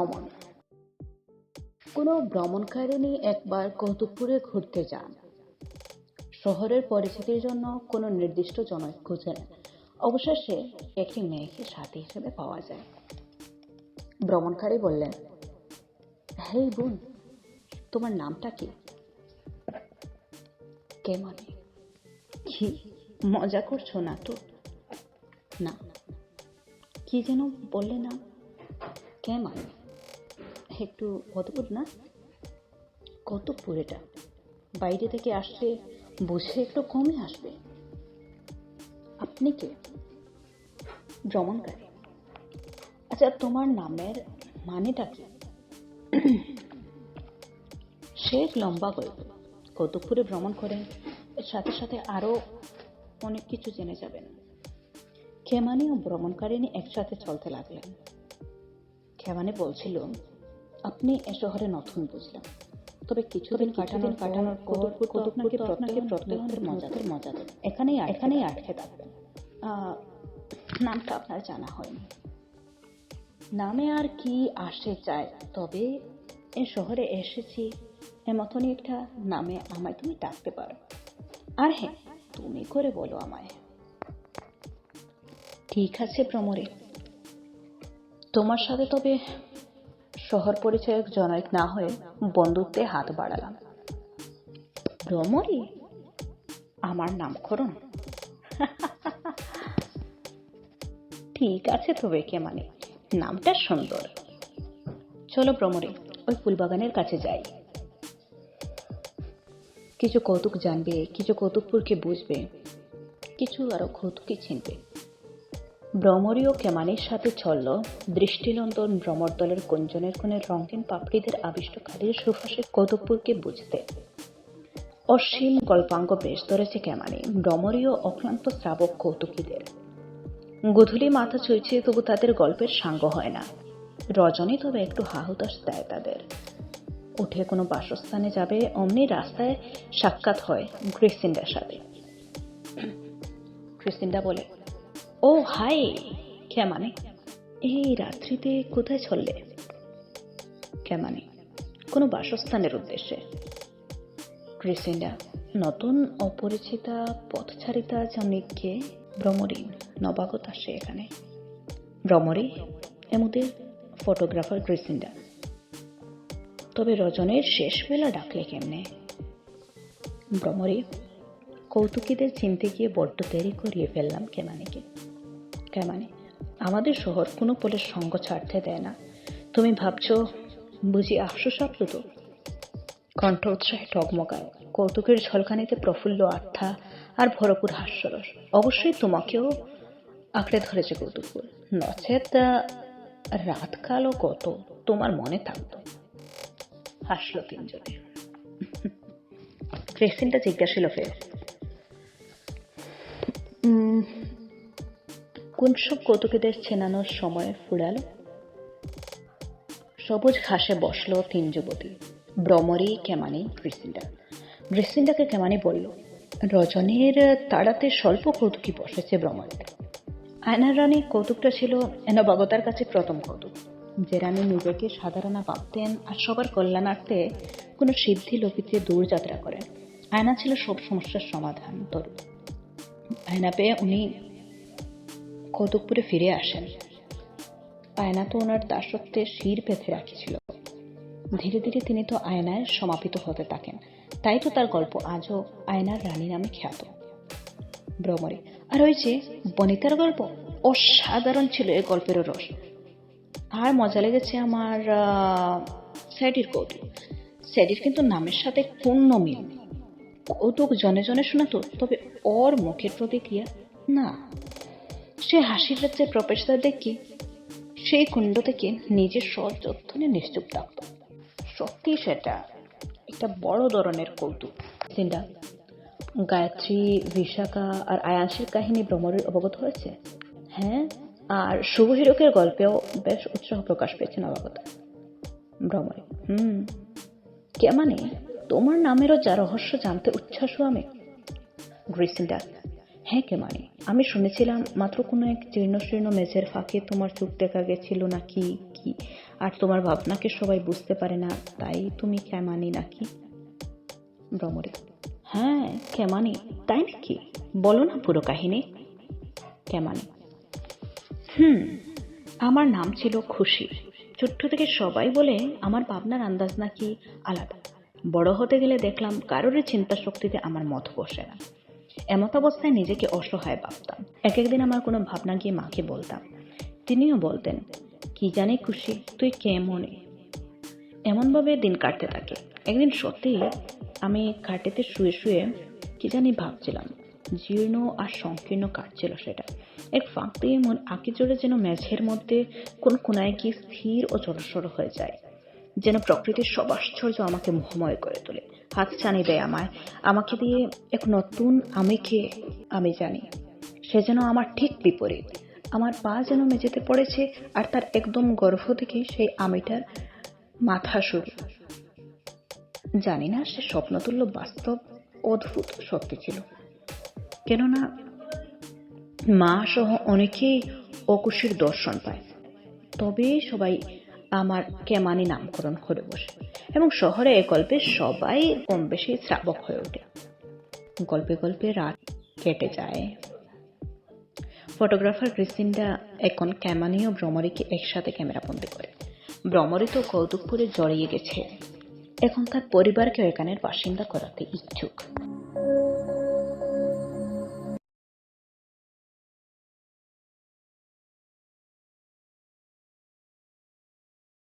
ভ্রমণ। কোনো ভ্রমণকারিণী একবার কৌতুকপুরে ঘুরতে যান। শহরের পরিচিতির জন্য কোনো নির্দিষ্ট জনক খুঁজেন। অবশেষে একটি মেয়েকে সাথী হিসেবে পাওয়া যায়। ভ্রমণকারী বললেন, হেই বোন, তোমার নামটা কি? কে মানে? কি মজা করছো না তো? না। কি যেন বললে না? কে মানে? একটু অদ্ভুত না? কৌতুকপুর এটা, বাইরে থেকে আসলে বুঝে একটু কমই আসবে। আপনি কে? ভ্রমণকারী। আচ্ছা, তোমার নামের মানেটা কি? সে এক লম্বা গল্প। কৌতুকপুরে ভ্রমণ করেন, এর সাথে সাথে আরো অনেক কিছু জেনে যাবেন। খেমানি ও ভ্রমণকারিণী একসাথে চলতে লাগলেন। খেমানি বলছিল, আপনি এ শহরে নতুন বুঝলাম, তবে কিছুদিন কাটানোর কৌতুকপুর তো আপনাকে প্রত্যেকের মজা দেবে। এখানেই আটকে থাকবেন। নামটা আপনার জানা হয়নি। নামে আর কি আসে যায়, তবে এ শহরে এসেছি এমতনই একটা নামে আমায় তুমি ডাকতে পারো। আর হ্যাঁ, তুমি করে বলো আমায়। ঠিক আছে ভ্রমরে, তোমার সাথে তবে শহর পরিচয়ক জনক না হয়ে বন্ধুত্বে হাত বাড়ালাম। ভ্রমরে আমার নামকরণ? ঠিক আছে তবে কে মানে, নামটা সুন্দর। চলো ভ্রমরে, ওই ফুলবাগানের কাছে যাই। কিছু কৌতুক জানবে, কিছু কৌতুকপুরকে বুঝবে, কিছু আরো কৌতুকই চিনবে। ভ্রমরী ও কেমানির সাথে চলল দৃষ্টিনন্দন ভ্রমর দলের কুঞ্জনের কোণে রঙিন পাপড়িদের আবিষ্ট খালির সুফাসে কৌতুকপুরকে বুঝতে। অসীম গল্পাঙ্গ বেশ ধরেছে কেমানি ভ্রমরীয় অক্লান্ত শ্রাবক কৌতুকীদের। গধূলি মাথা চুইছে, তবু তাদের গল্পের সাঙ্গ হয় না। রজনী তবে একটু হাহুতাশ দেয় তাদের। উঠে কোনো বাসস্থানে যাবে, অমনি রাস্তায় সাক্ষাৎ হয় ক্রিস্টিন্ডার সাথে। ক্রিস্টিন্ডা বলে, ও হাই। কেমানে, এই রাত্রিতে কোথায় চললে? কেমানে, কোনো বাসস্থানের উদ্দেশ্যে। ক্রিস্টিন্ডা, নতুন অপরিচিতা পথচারিতা জনিককে। ভ্রমরী, নবাগত আসে এখানে। ভ্রমরী, এমদের ফটোগ্রাফার ক্রিস্টিন্ডা। তবে রজনীর শেষ বেলা ডাকলে কেমনে? ভ্রমরী, কৌতুকীদের চিনতে গিয়ে বড্ড দেরি করিয়ে ফেললাম কেমানিকে। কেমানে, আমাদের শহর কোনো পোলের সঙ্গ ছাড়তে দেয় না। তুমি ভাবছ বুঝি আফসোস আপ্লুত? কণ্ঠ উৎসাহে টগমগায়, কৌতুকের ঝলকানিতে প্রফুল্ল আর্থা আর ভরপুর হাস্যরস। অবশ্যই তোমাকেও আঁকড়ে ধরেছে কৌতুকপুর, নচেত রাতকালও কত তোমার মনে থাকতো। হাসলো তিনজনে। ক্রিস্টিনটা জিজ্ঞাসিল ফের, কোন সব কৌতুকীদের চেনানোর সময় ফুরালো? সবুজ ঘাসে বসলো তিন যুবতী, ভ্রমরী, কেমানি, ক্রিস্টিন্ডা। ক্রিস্টিন্ডাকে কেমানি বলল, রজনীর তাড়াতে স্বল্প কৌতুকী বসেছে ভ্রমরীতে। আয়নার রানী কৌতুকটা ছিল নবাগতার কাছে প্রথম কৌতুক। যে রানী নিজেকে সাধারণা ভাবতেন আর সবার কল্যাণার্থে কোনো সিদ্ধি লোকিতে দূর যাত্রা করেন। আয়না ছিল সব সমস্যার সমাধান তরু। আয়না পেয়ে উনি কৌতুকপুরে ফিরে আসেন। আয়না তো ওনার দাসত্বে শির পেতে রাখিছিল। ধীরে ধীরে তিনি তো আয়নায় সমাপিত হতে থাকেন, তাই তো তার গল্প আজও আয়নার রানী নামে খ্যাত। ভ্রমরে, আর ওই যে বনিতার গল্প, অসাধারণ ছিল এই গল্পেরও রস। আর মজা লেগেছে আমার স্যাডির কৌতুক। স্যাডির কিন্তু নামের সাথে পূর্ণ মিল। কৌতুক জনে জনে শোনাতো, তবে ওর মুখের প্রতিক্রিয়া না। সে হাসির রাজ্যের প্রবেশদ্বার দেখি সেই কুণ্ড থেকে নিজের সযত্নে নিশ্চুপ থাকত। সত্যি সেটা একটা বড় ধরনের কৌতুক। চিন্তা, গায়ত্রী, বিশাখা আর আয়াংশীর কাহিনী ভ্রমরের অবগত হয়েছে। হ্যাঁ, আর শুভ হীরকের গল্পেও বেশ উৎসাহ প্রকাশ পেয়েছে নবাগত। ভ্রমরে, কে মানে, তোমার নামেরও যা রহস্য জানতে উচ্ছ্বাসু আমি। গ্রিসিন্ডা, হ্যাঁ কে মানে, আমি শুনেছিলাম মাত্র কোনো এক জীর্ণ শীর্ণ মেঝের ফাঁকে তোমার চোখ দেখা গেছিল না কি কি, আর তোমার ভাবনাকে সবাই বুঝতে পারে না, তাই তুমি কেমানি নাকি? ভ্রমরী: হ্যাঁ, কেমানি। তাই নাকি? বলো না পুরো কাহিনী। কেমানি: আমার নাম ছিল খুশি। ছোট্ট থেকে সবাই বলে আমার ভাবনার আন্দাজ নাকি আলাদা। বড় হতে গেলে দেখলাম কারোরই চিন্তা শক্তিতে আমার মত বসে না। এমত অবস্থায় নিজেকে অসহায় ভাবতাম। এক একদিন আমার কোনো ভাবনা গিয়ে মাকে বলতাম, তিনিও বলতেন, কি জানি খুশি, তুই কেমনে। এমনভাবে দিন কাটতে থাকে। একদিন সত্যি আমি খাটেতে শুয়ে শুয়ে কি জানি ভাবছিলাম। জীর্ণ আর সংকীর্ণ কাটছিল সেটা। এক ফাঁক দিয়ে মন আঁকি জোরে যেন মেঝের মধ্যে কোন কোনায় গিয়ে স্থির ও জড়সড় হয়ে যায়। যেন প্রকৃতির সব আশ্চর্য আমাকে মোহময় করে তোলে, হাত ছানি দেয় আমাকে দিয়ে এক নতুন আমিকে। আমি জানি সে যেন আমার ঠিক বিপরীত। আমার পা যেন মেঝেতে পড়েছে, আর তার একদম গর্ভ থেকে সেই আমিটার মাথা শুরু। জানি না সে স্বপ্নতুল্য বাস্তব অদ্ভুত সত্যি ছিল, কেননা মা সহ অনেকেই অকুশীর দর্শন পায়। তবে সবাই আমার কেমানি নামকরণ করে বসে, এবং শহরে এ গল্পে সবাই কম বেশি শ্রাবক হয়ে ওঠে। গল্পে গল্পে রাত কেটে যায়। ফটোগ্রাফার ক্রিস্টিনটা এখন কেমানি ও ভ্রমরীকে একসাথে ক্যামেরাবন্দি করে। ভ্রমরী তো কৌতুক করে জড়িয়ে গেছে, এখন তার পরিবারকে এখানের বাসিন্দা করাতে ইচ্ছুক।